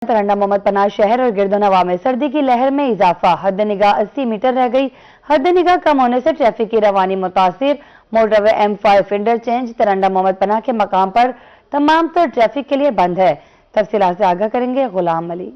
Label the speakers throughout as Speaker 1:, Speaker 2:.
Speaker 1: तरंडा मोहम्मद पनाह शहर और गिरदोनवा में सर्दी की लहर में इजाफा, हद निगाह 80 मीटर रह गई। हद निगाह कम होने से ट्रैफिक की रवानी मुतासिर। मोटरवे M5 इंटरचेंज तरंडा मोहम्मद पनाह के मकाम पर तमाम तर ट्रैफिक के लिए बंद है। तफसीलात से आगाह करेंगे गुलाम अली।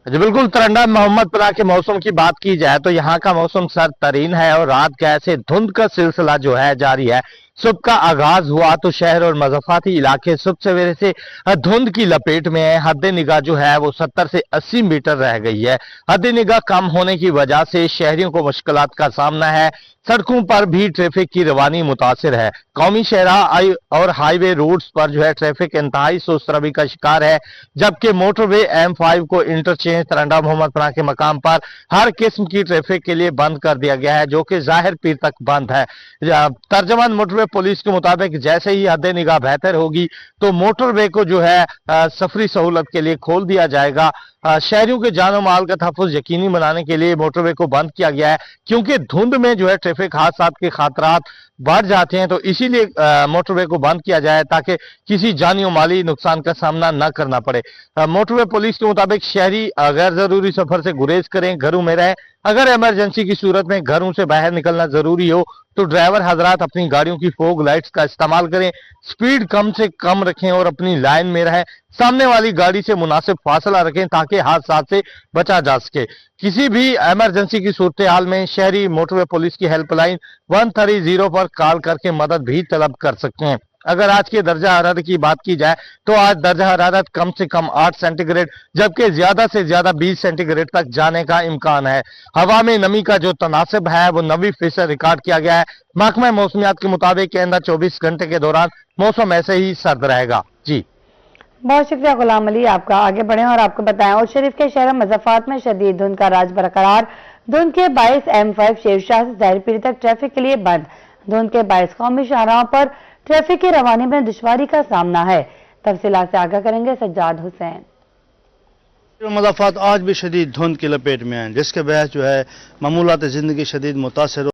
Speaker 2: जी बिल्कुल, तरंडा मोहम्मद पनाह के मौसम की बात की जाए तो यहाँ का मौसम सरतरीन है और रात के ऐसे धुंध का सिलसिला जो है जारी है। सुबह का आगाज हुआ तो शहर और मज़ाफाती इलाके सुबह सवेरे से धुंध की लपेट में है। हद निगाह जो है वो 70 से 80 मीटर रह गई है। हद निगाह कम होने की वजह से शहरियों को मुश्किलात का सामना है। सड़कों पर भी ट्रैफिक की रवानी मुतासिर है। कौमी शहरा और हाईवे रोड्स पर जो है ट्रैफिक इंतहाई सुस्त रवि का शिकार है, जबकि मोटरवे M5 को इंटरचेंज तरंडा मोहम्मद पनाह के मकाम पर हर किस्म की ट्रैफिक के लिए बंद कर दिया गया है, जो कि जाहिर पीर तक बंद है। तर्जमान मोटरवे पुलिस के मुताबिक जैसे ही हद निगाह बेहतर होगी तो मोटरवे को जो है सफरी सहूलत के लिए खोल दिया जाएगा। शहरियों के जान और माल का तहफ़्फ़ुज़ यकीनी बनाने के लिए मोटरवे को बंद किया गया है, क्योंकि धुंध में जो है ट्रैफिक हादसात के खतरात बढ़ जाते हैं। तो इसीलिए मोटरवे को बंद किया जाए ताकि किसी जानी और माली नुकसान का सामना न करना पड़े। मोटरवे पुलिस के मुताबिक शहरी गैर जरूरी सफर से गुरेज करें, घरों में रहें। अगर इमरजेंसी की सूरत में घरों से बाहर निकलना जरूरी हो तो ड्राइवर हजरात अपनी गाड़ियों की फोग लाइट्स का इस्तेमाल करें, स्पीड कम से कम रखें और अपनी लाइन में रहें। सामने वाली गाड़ी से मुनासिब फासला रखें ताकि हादसा से बचा जा सके। किसी भी इमरजेंसी की सूरत हाल में शहरी मोटरवे पुलिस की हेल्पलाइन 130 पर कॉल करके मदद भी तलब कर सकते हैं। अगर आज के दर्जा हरारत की बात की जाए तो आज दर्जा हरारत कम से कम 8 सेंटीग्रेड जबकि ज्यादा से ज्यादा 20 सेंटीग्रेड तक जाने का इम्कान है। हवा में नमी का जो तनासिब है वो 90% रिकॉर्ड किया गया है। महकमा मौसमियात के मुताबिक आइंदा 24 घंटे के दौरान मौसम ऐसे ही सर्द रहेगा। जी
Speaker 1: बहुत शुक्रिया गुलाम अली, आपका। आगे बढ़े और आपको बताएं और शरीफ के शहर मज़ाफात में शदीद धुंध का राज बरकरार। धुंध के बायस M5 शेरशाह से जाहिर पीर तक ट्रैफिक के लिए बंद। धुंध के बायस कौमी शाहराहों पर ट्रैफिक की रवानी में दुश्वारी का सामना है। तफसीलात से आगाह करेंगे सज्जाद हुसैन।
Speaker 3: मज़ाफात आज भी शदीद धुंध की लपेट में हैं, जिसके बहस जो है मामूलात ज़िंदगी शदीद मुतासर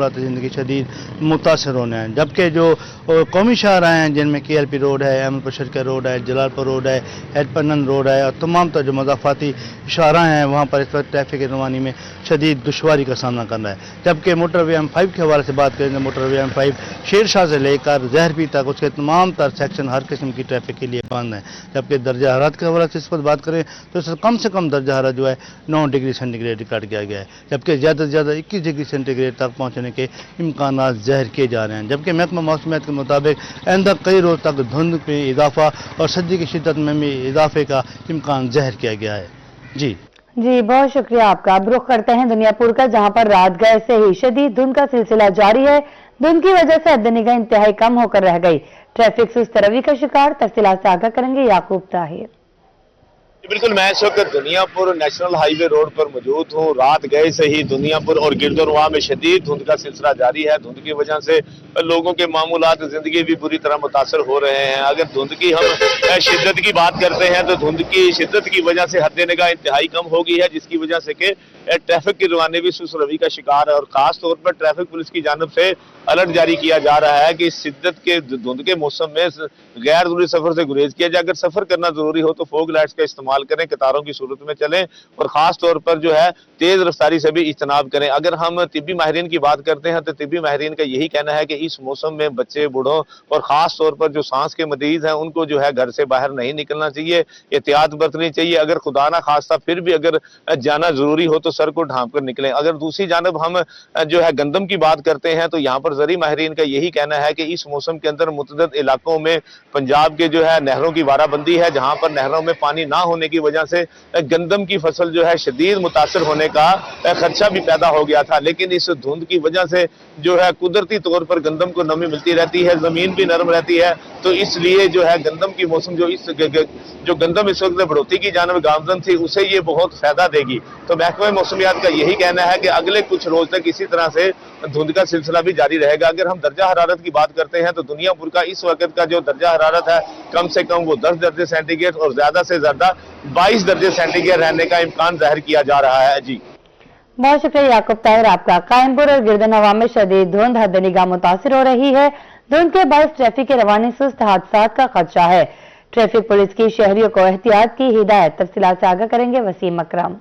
Speaker 3: होने हैं। जबकि जो कौमी शाहराह हैं जिनमें KLP रोड है, अहमद बशर का रोड है, जलालपुर रोड है, हेडपन्नन रोड है और तमाम तर जो मज़ाफाती शाहराह हैं वहाँ पर इस वक्त ट्रैफिक की रवानी में शदीद दुश्वारी का सामना करना है। जबकि मोटरवे M5 के हवाले से बात करें तो मोटरवे M5 शेरशाह से लेकर जहरपीर तक उसके तमाम तर सेक्शन हर किस्म की ट्रैफिक के लिए बंद है। जबकि दर्जा हरारत के हवाले से इस वक्त बात करें तो कम से कम दर्जा हरारत जो है 9 डिग्री सेंटीग्रेड रिकॉर्ड किया गया है, जबकि ज़्यादा से ज़्यादा 21 डिग्री सेंटीग्रेड तक पहुँचने के इम्कान ज़ाहिर किए जा रहे हैं। जबकि महकमा मौसमियात के मुताबिक आइंदा कई रोज़ तक धुंध में इजाफा और सर्दी की शिद्दत में भी इजाफे का इम्कान ज़ाहिर किया गया है। जी
Speaker 1: बहुत शुक्रिया आपका। अब रुख करते हैं दुनियापुर का, जहां पर रात गए से ही शदीद धुंध का सिलसिला जारी है। धुंध की वजह से हद निगाह इंतहाई कम होकर रह गई। ट्रैफिक सुस्त रवि का शिकार। तफसीलात से आगाह करेंगे याकूब ताहिर।
Speaker 4: बिल्कुल, मैं इस वक्त दुनियापुर नेशनल हाईवे रोड पर मौजूद हूँ। रात गए से ही दुनियापुर और गिरदोनवा में शदीद धुंध का सिलसिला जारी है। धुंध की वजह से लोगों के मामूलात जिंदगी भी बुरी तरह मुतासर हो रहे हैं। अगर धुंध की हम शिद्दत की बात करते हैं तो धुंध की शिद्दत की वजह से हद निगाह इंतहाई कम हो गई है, जिसकी वजह से कि ट्रैफिक की रवानी भी सुस्त रवि का शिकार है। और खास तौर पर ट्रैफिक पुलिस की जानब से अलर्ट जारी किया जा रहा है कि शिद्दत के धुंध के मौसम में गैर जरूरी सफर से गुरेज किया जाए। अगर सफर करना जरूरी हो तो फोग लाइट्स का इस्तेमाल करें, कतारों की सूरत में चलें और खास तौर पर जो है तेज रफ्तारी से भी इज्तनाब करें। अगर हम तिब्बी माहिरीन की बात करते हैं तो तिब्बी माहिरीन का यही कहना है कि इस मौसम में बच्चे, बूढ़ों और खास तौर पर जो सांस के मरीज हैं उनको जो है घर से बाहर नहीं निकलना चाहिए, एहतियात बरतनी चाहिए। अगर खुदा ना खास्ता फिर भी अगर जाना जरूरी हो तो सर को ढांप कर निकलें। अगर दूसरी जानब हम जो है गंदम की बात करते हैं तो यहाँ पर जरी माहिरीन का यही कहना है कि इस मौसम के अंदर मुतअद्दिद इलाकों में पंजाब के जो है नहरों की वाराबंदी है, जहाँ पर नहरों में पानी ना होने की वजह से गंदम की फसल जो है शदीद मुतासर होने का खदशा भी पैदा हो गया था। लेकिन इस धुंध की वजह से जो है कुदरती तौर पर गंदम को नमी मिलती रहती है, जमीन भी नरम रहती है, तो इसलिए जो है गंदम की मौसम जो गंदम इस वक्त बढ़ोतरी की जानब गामजन थी उसे ये बहुत फायदा देगी। तो महकमा मौसमियात का यही कहना है कि अगले कुछ रोज तक इसी तरह से धुंध का सिलसिला भी जारी रहेगा। अगर हम दर्जा हरारत की बात करते हैं तो दुनियापुर का इस वक्त का जो दर्जा हरारत है कम से कम वो 10 दर्जे सेंटीग्रेड और ज्यादा से ज्यादा 22 दर्जे सेंटीग्रेड रहने का इम्कान जाहिर किया जा रहा है। जी
Speaker 1: बहुत शुक्रिया याकूब ताहिर आपका। कायमपुर और गिरदोनवा में शदीद धुंध हद निगाह मुतासिर हो रही है। धुंध के बायस ट्रैफिक की रवानी सुस्त हादसात का खदशा है। ट्रैफिक पुलिस की शहरियों को एहतियात की हिदायत। तफसीलात से आगाह करेंगे वसीम अकरम।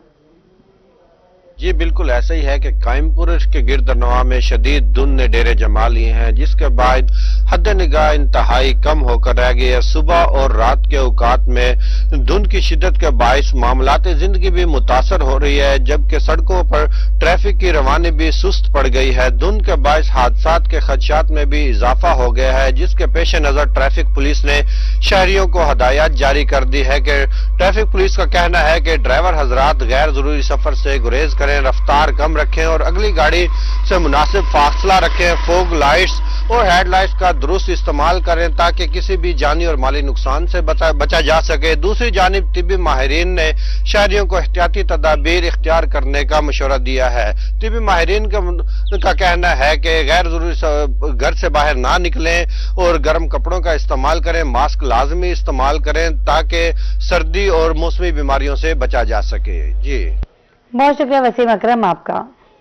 Speaker 5: जी बिल्कुल ऐसा ही है कि कायमपुर के गिरदनवा में शदीद धुंध ने डेरे जमा लिए हैं, जिसके बाद हद निगाह इंतहाई कम होकर रह गई है। सुबह और रात के औकात में धुंध की शिद्दत के बायस मामलात जिंदगी भी मुतासर हो रही है, जबकि सड़कों पर ट्रैफिक की रवानी भी सुस्त पड़ गई है। धुंध के बायस हादसात के खदशात में भी इजाफा हो गया है, जिसके पेश नजर ट्रैफिक पुलिस ने शहरियों को हदायत जारी कर दी है कि ट्रैफिक पुलिस का कहना है कि ड्राइवर हजरात गैर जरूरी सफर से गुरेज करें, रफ्तार कम रखें और अगली गाड़ी से मुनासिब फासला रखें। फोग लाइट्स और हेडलाइट्स का दुरुस्त इस्तेमाल करें ताकि किसी भी जानी और माली नुकसान से बचा जा सके। दूसरी जानिब तिब्बी माहिरीन ने शहरियों को एहतियाती तदाबीर इख्तियार करने का मशवरा दिया है। तिब्बी माहिरीन का कहना है कि गैर जरूरी घर से बाहर ना निकलें और गर्म कपड़ों का इस्तेमाल करें, मास्क लाजमी इस्तेमाल करें ताकि सर्दी और मौसमी बीमारियों से बचा जा सके। जी
Speaker 1: बहुत शुक्रिया वसीम अकरम आपका।